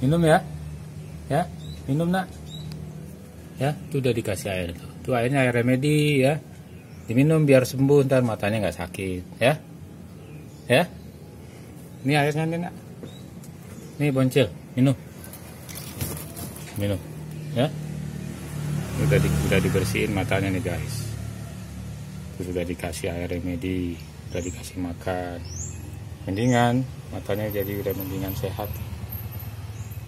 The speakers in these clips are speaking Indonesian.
Minum ya. Ya, minum nak. Ya, itu udah dikasih air tuh. Itu airnya air remedi ya. Diminum biar sembuh, ntar matanya nggak sakit ya. Ya. Ini airnya nih nak. Nih Boncil, minum. Minum. Ya. Udah dibersihin matanya nih guys. Sudah dikasih air remedi, udah dikasih makan. Mendingan matanya jadi udah mendingan sehat.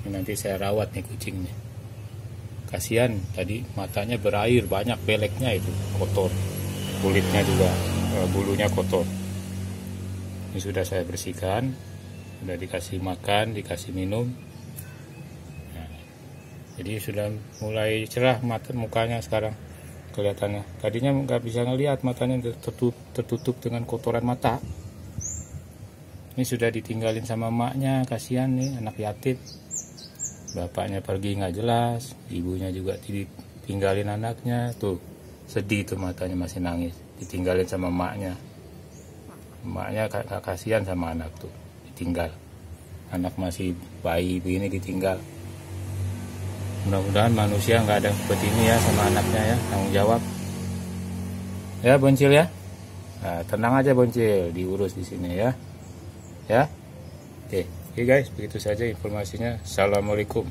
Ini nanti saya rawat nih kucingnya. Kasihan tadi matanya berair banyak, beleknya itu kotor. Kulitnya juga bulunya kotor. Ini sudah saya bersihkan, sudah dikasih makan, dikasih minum. Nah, jadi sudah mulai cerah mukanya sekarang kelihatannya. Tadinya nggak bisa ngelihat, matanya tertutup dengan kotoran mata. Ini sudah ditinggalin sama emaknya, kasihan nih anak yatim. Bapaknya pergi nggak jelas, ibunya juga ditinggalin anaknya. Tuh sedih tuh matanya, masih nangis, ditinggalin sama emaknya. Emaknya kasihan sama anak tuh, ditinggal. Anak masih bayi begini ditinggal. Mudah-mudahan manusia nggak ada seperti ini ya sama anaknya ya, tanggung jawab. Ya Boncil ya. Nah, tenang aja Boncil, diurus di sini ya. Ya. Oke guys, begitu saja informasinya. Assalamualaikum.